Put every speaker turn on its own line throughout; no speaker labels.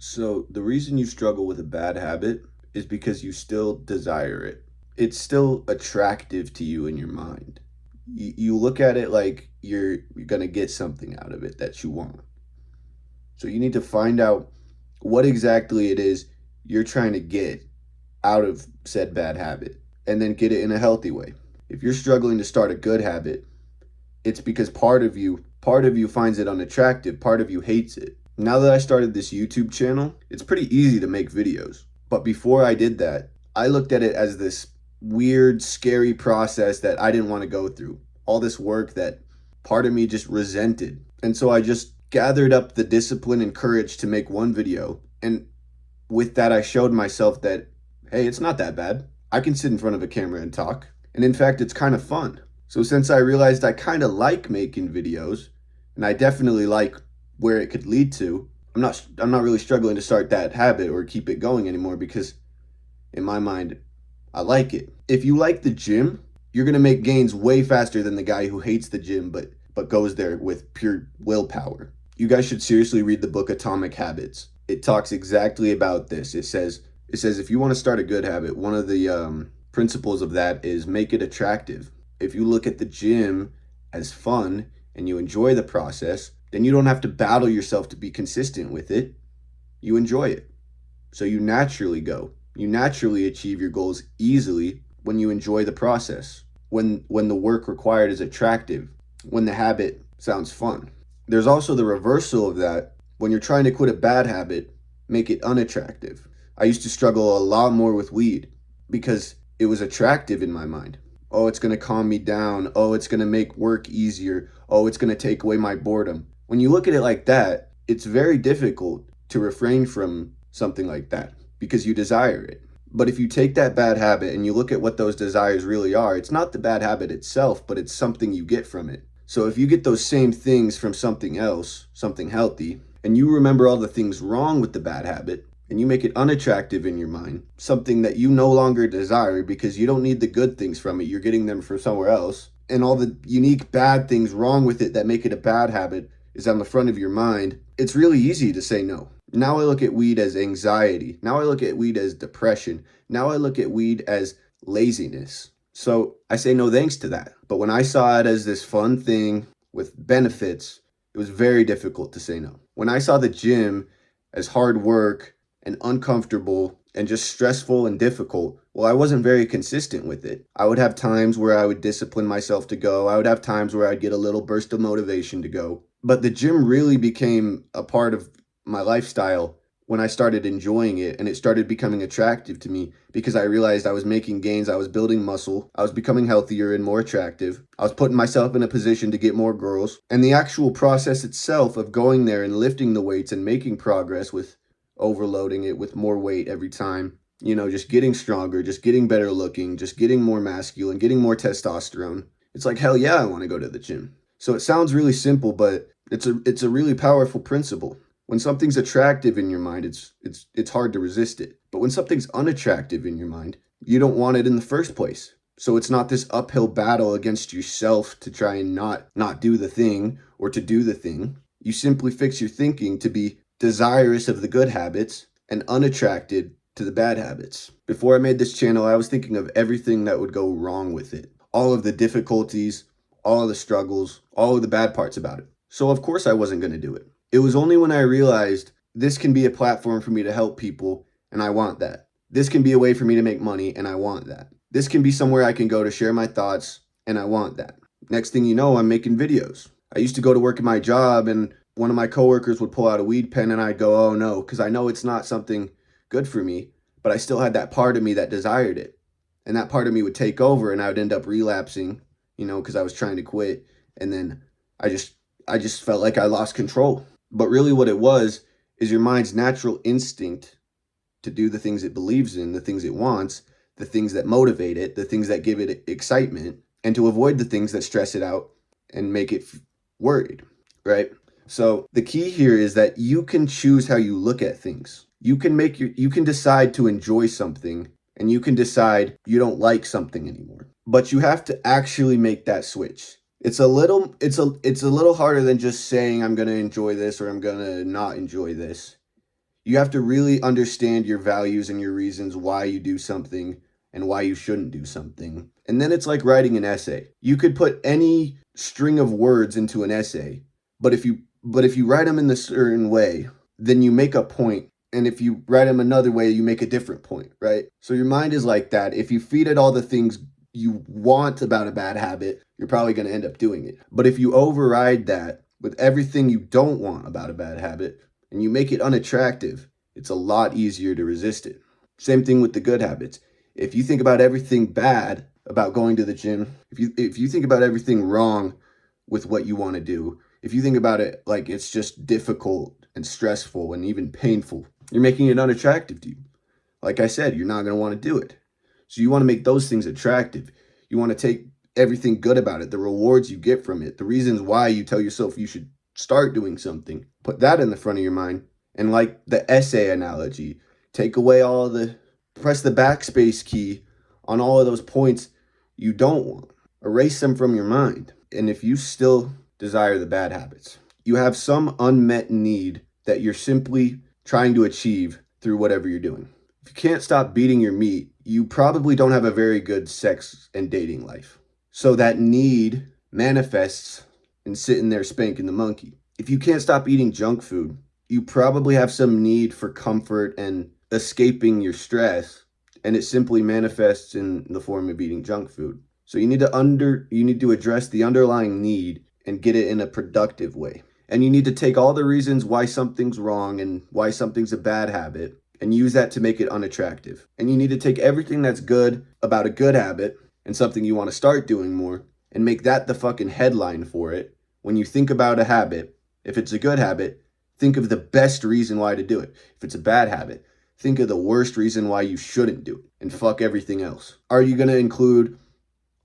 So, the reason you struggle with a bad habit is because you still desire it. It's still attractive to you in your mind. You look at it like you're going to get something out of it that you want. So, you need to find out what exactly it is you're trying to get out of said bad habit and then get it in a healthy way. If you're struggling to start a good habit, it's because part of you finds it unattractive, part of you hates it. Now that I started this YouTube channel, it's pretty easy to make videos. But before I did that, I looked at it as this weird, scary process that I didn't want to go through. All this work that part of me just resented. And so I just gathered up the discipline and courage to make one video. And with that, I showed myself that, hey, it's not that bad. I can sit in front of a camera and talk. And in fact, it's kind of fun. So since I realized I kind of like making videos, and I definitely like where it could lead to, I'm not really struggling to start that habit or keep it going anymore because in my mind, I like it. If you like the gym, you're going to make gains way faster than the guy who hates the gym but goes there with pure willpower. You guys should seriously read the book Atomic Habits. It talks exactly about this. It says if you want to start a good habit, one of the principles of that is make it attractive. If you look at the gym as fun and you enjoy the process, then you don't have to battle yourself to be consistent with it. You enjoy it. So you naturally go. You naturally achieve your goals easily when you enjoy the process. When the work required is attractive, when the habit sounds fun. There's also the reversal of that. When you're trying to quit a bad habit, make it unattractive. I used to struggle a lot more with weed because it was attractive in my mind. Oh, it's going to calm me down. Oh, it's going to make work easier. Oh, it's going to take away my boredom. When you look at it like that, it's very difficult to refrain from something like that because you desire it. But if you take that bad habit and you look at what those desires really are, it's not the bad habit itself, but it's something you get from it. So if you get those same things from something else, something healthy, and you remember all the things wrong with the bad habit, and you make it unattractive in your mind, something that you no longer desire because you don't need the good things from it, you're getting them from somewhere else, and all the unique bad things wrong with it that make it a bad habit is on the front of your mind, it's really easy to say no. Now I look at weed as anxiety. Now I look at weed as depression. Now I look at weed as laziness. So I say no thanks to that. But when I saw it as this fun thing with benefits, it was very difficult to say no. When I saw the gym as hard work and uncomfortable and just stressful and difficult, well, I wasn't very consistent with it. I would have times where I would discipline myself to go. I would have times where I'd get a little burst of motivation to go. But the gym really became a part of my lifestyle when I started enjoying it and it started becoming attractive to me because I realized I was making gains, I was building muscle, I was becoming healthier and more attractive. I was putting myself in a position to get more girls. And the actual process itself of going there and lifting the weights and making progress with overloading it with more weight every time, just getting stronger, just getting better looking, just getting more masculine, getting more testosterone. It's like, hell yeah, I want to go to the gym. So it sounds really simple, but it's a really powerful principle. When something's attractive in your mind, it's hard to resist it. But when something's unattractive in your mind, you don't want it in the first place. So it's not this uphill battle against yourself to try and not do the thing or to do the thing. You simply fix your thinking to be desirous of the good habits and unattracted to the bad habits. Before I made this channel, I was thinking of everything that would go wrong with it. All of the difficulties, all of the struggles, all of the bad parts about it. So of course I wasn't going to do it. It was only when I realized this can be a platform for me to help people, and I want that. This can be a way for me to make money, and I want that. This can be somewhere I can go to share my thoughts, and I want that. Next thing you know, I'm making videos. I used to go to work at my job, and one of my coworkers would pull out a weed pen, and I'd go, oh no, because I know it's not something good for me, but I still had that part of me that desired it. And that part of me would take over, and I would end up relapsing, because I was trying to quit, and then I just felt like I lost control. But really what it was is your mind's natural instinct to do the things it believes in, the things it wants, the things that motivate it, the things that give it excitement, and to avoid the things that stress it out and make it worried, right? So the key here is that you can choose how you look at things. You can decide to enjoy something and you can decide you don't like something anymore. But you have to actually make that switch. It's a little harder than just saying I'm going to enjoy this or I'm going to not enjoy this. You have to really understand your values and your reasons why you do something and why you shouldn't do something. And then it's like writing an essay. You could put any string of words into an essay, but if you write them in a certain way, then you make a point. And if you write them another way, you make a different point, right? So your mind is like that. If you feed it all the things you want about a bad habit, you're probably going to end up doing it. But if you override that with everything you don't want about a bad habit and you make it unattractive, it's a lot easier to resist it. Same thing with the good habits. If you think about everything bad about going to the gym, if you think about everything wrong with what you want to do, if you think about it like it's just difficult and stressful and even painful, you're making it unattractive to you. Like I said, you're not going to want to do it. So you want to make those things attractive. You want to take everything good about it, the rewards you get from it, the reasons why you tell yourself you should start doing something. Put that in the front of your mind. And like the essay analogy, take away press the backspace key on all of those points you don't want. Erase them from your mind. And if you still desire the bad habits, you have some unmet need that you're simply trying to achieve through whatever you're doing. If you can't stop beating your meat, you probably don't have a very good sex and dating life. So that need manifests in sitting there spanking the monkey. If you can't stop eating junk food, you probably have some need for comfort and escaping your stress, and it simply manifests in the form of eating junk food. So you need to address the underlying need and get it in a productive way. And you need to take all the reasons why something's wrong and why something's a bad habit and use that to make it unattractive. And you need to take everything that's good about a good habit and something you want to start doing more and make that the fucking headline for it. When you think about a habit, if it's a good habit, think of the best reason why to do it. If it's a bad habit, think of the worst reason why you shouldn't do it and fuck everything else. Are you going to include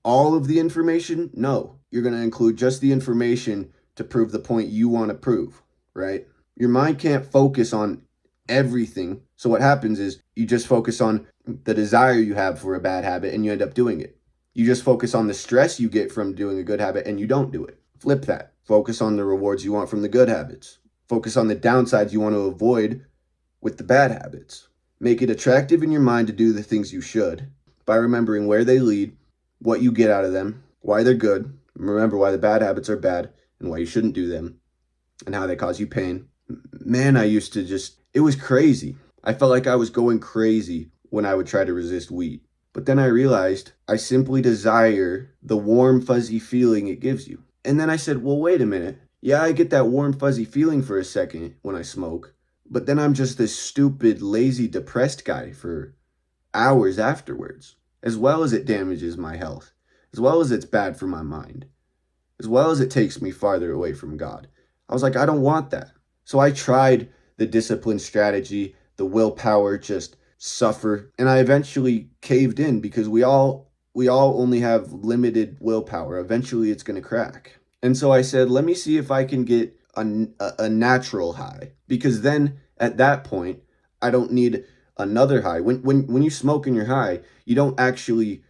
all of the information? No. You're going to include just the information to prove the point you want to prove, right? Your mind can't focus on everything. So what happens is you just focus on the desire you have for a bad habit and you end up doing it. You just focus on the stress you get from doing a good habit and you don't do it. Flip that. Focus on the rewards you want from the good habits. Focus on the downsides you want to avoid with the bad habits. Make it attractive in your mind to do the things you should by remembering where they lead, what you get out of them, why they're good. Remember why the bad habits are bad and why you shouldn't do them and how they cause you pain. Man, it was crazy. I felt like I was going crazy when I would try to resist wheat. But then I realized I simply desire the warm, fuzzy feeling it gives you. And then I said, well, wait a minute. Yeah, I get that warm, fuzzy feeling for a second when I smoke. But then I'm just this stupid, lazy, depressed guy for hours afterwards. As well as it damages my health. As well as it's bad for my mind. As well as it takes me farther away from God. I was like, I don't want that. So I tried the discipline strategy, the willpower, just suffer. And I eventually caved in because we all only have limited willpower. Eventually it's going to crack. And so I said, let me see if I can get a natural high. Because then at that point, I don't need another high. When you smoke and you're high, you don't actually,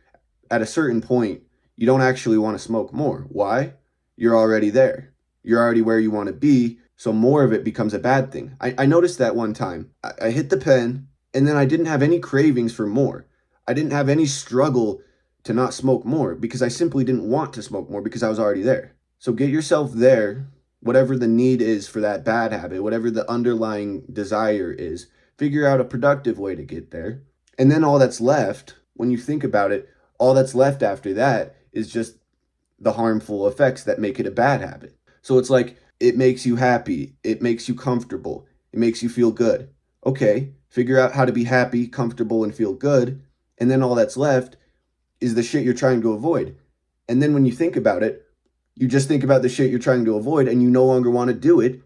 at a certain point, you don't actually want to smoke more. Why? You're already there. You're already where you want to be. So more of it becomes a bad thing. I noticed that one time. I hit the pen and then I didn't have any cravings for more. I didn't have any struggle to not smoke more because I simply didn't want to smoke more because I was already there. So get yourself there, whatever the need is for that bad habit, whatever the underlying desire is, figure out a productive way to get there. And then all that's left, when you think about it, all that's left after that is just the harmful effects that make it a bad habit. So it's like, it makes you happy. It makes you comfortable. It makes you feel good. Okay, figure out how to be happy, comfortable, and feel good. And then all that's left is the shit you're trying to avoid. And then when you think about it, you just think about the shit you're trying to avoid and you no longer want to do it.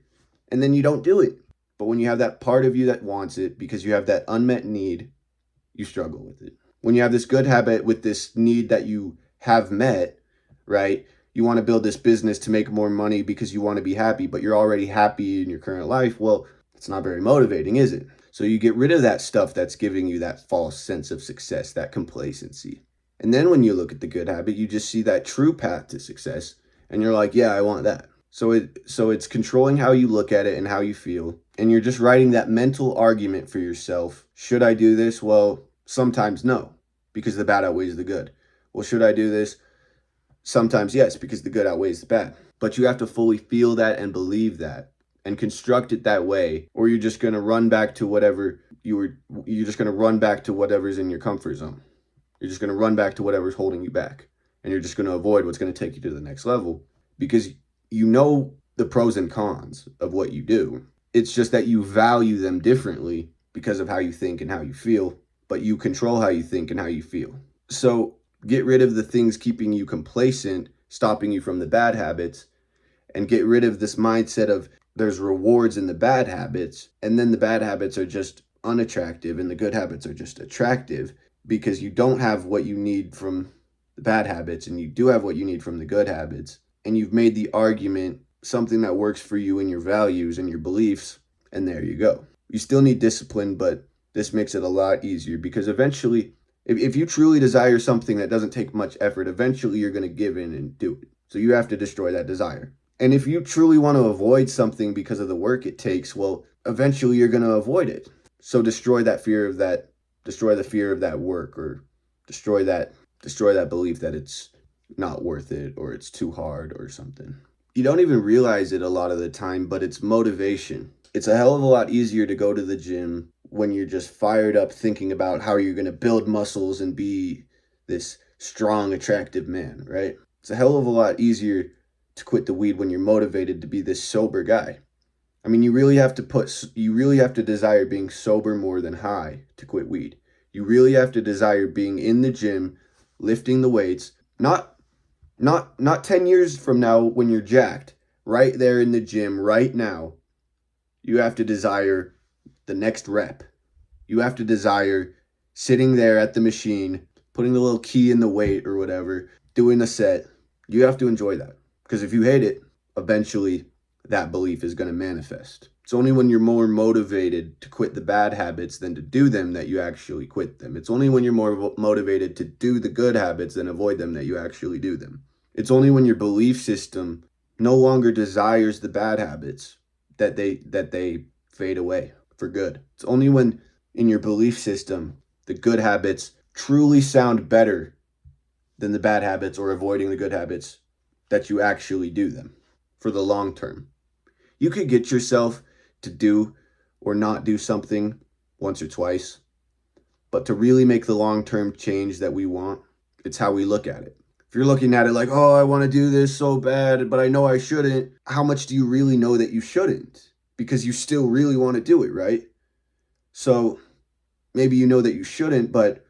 And then you don't do it. But when you have that part of you that wants it because you have that unmet need, you struggle with it. When you have this good habit with this need that you have met, right? You want to build this business to make more money because you want to be happy, but you're already happy in your current life. Well, it's not very motivating, is it? So you get rid of that stuff that's giving you that false sense of success, that complacency. And then when you look at the good habit, you just see that true path to success and you're like, yeah, I want that. So it's controlling how you look at it and how you feel and you're just writing that mental argument for yourself. Should I do this? Well, sometimes no, because the bad outweighs the good. Well, should I do this? Sometimes yes, because the good outweighs the bad. But you have to fully feel that and believe that and construct it that way, or you're just going to run back to whatever you're just going to run back to whatever's in your comfort zone. You're just going to run back to whatever's holding you back. And you're just going to avoid what's going to take you to the next level because you know the pros and cons of what you do. It's just that you value them differently because of how you think and how you feel, but you control how you think and how you feel. So get rid of the things keeping you complacent, stopping you from the bad habits, and get rid of this mindset of there's rewards in the bad habits, and then the bad habits are just unattractive and the good habits are just attractive because you don't have what you need from the bad habits and you do have what you need from the good habits. And you've made the argument something that works for you and your values and your beliefs, and there you go. You still need discipline, but this makes it a lot easier because eventually, if you truly desire something that doesn't take much effort, eventually you're going to give in and do it. So you have to destroy that desire. And if you truly want to avoid something because of the work it takes, well, eventually you're going to avoid it. So destroy the fear of that work, or destroy that belief that it's not worth it or it's too hard or something. You don't even realize it a lot of the time, but it's motivation. It's a hell of a lot easier to go to the gym when you're just fired up thinking about how you're going to build muscles and be this strong, attractive man, right? It's a hell of a lot easier to quit the weed when you're motivated to be this sober guy. I mean, you really have to desire being sober more than high to quit weed. You really have to desire being in the gym, lifting the weights, not 10 years from now when you're jacked, right there in the gym right now. You have to desire the next rep. You have to desire sitting there at the machine, putting the little key in the weight or whatever, doing a set. You have to enjoy that. Because if you hate it, eventually that belief is going to manifest. It's only when you're more motivated to quit the bad habits than to do them that you actually quit them. It's only when you're more motivated to do the good habits than avoid them that you actually do them. It's only when your belief system no longer desires the bad habits that they fade away for good. It's only when in your belief system the good habits truly sound better than the bad habits or avoiding the good habits that you actually do them for the long term. You could get yourself to do or not do something once or twice, but to really make the long-term change that we want, it's how we look at it. If you're looking at it like, oh, I want to do this so bad, but I know I shouldn't, how much do you really know that you shouldn't? Because you still really want to do it, right? So maybe you know that you shouldn't, but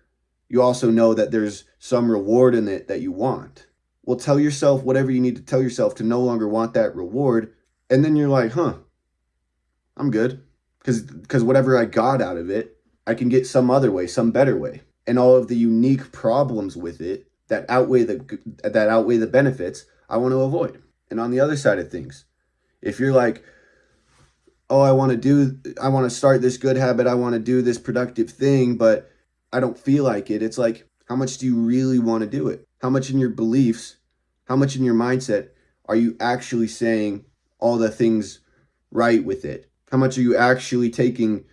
you also know that there's some reward in it that you want. Well, tell yourself whatever you need to tell yourself to no longer want that reward. And then you're like, I'm good. Because whatever I got out of it, I can get some other way, some better way. And all of the unique problems with it that outweigh the benefits, I want to avoid. And on the other side of things, if you're like, oh, I want to start this good habit, I want to do this productive thing, but I don't feel like it. It's like, how much do you really want to do it? How much in your beliefs, how much in your mindset are you actually saying all the things right with it? How much are you actually taking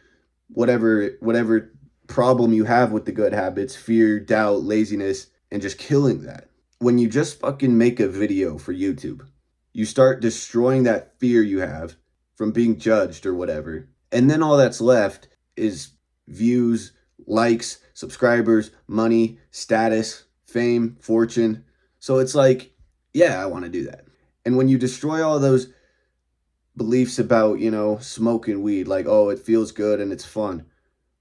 whatever problem you have with the good habits, fear, doubt, laziness, and just killing that? When you just fucking make a video for YouTube, you start destroying that fear you have from being judged or whatever. And then all that's left is views, likes, subscribers, money, status, fame, fortune. So it's like, yeah, I want to do that. And when you destroy all those beliefs about, smoking weed, like, oh, it feels good and it's fun.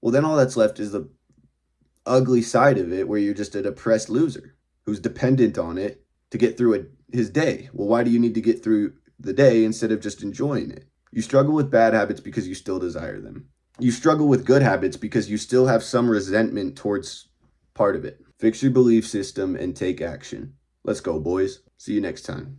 Well, then all that's left is the ugly side of it where you're just a depressed loser who's dependent on it to get through his day. Well, why do you need to get through the day instead of just enjoying it? You struggle with bad habits because you still desire them. You struggle with good habits because you still have some resentment towards part of it. Fix your belief system and take action. Let's go, boys. See you next time.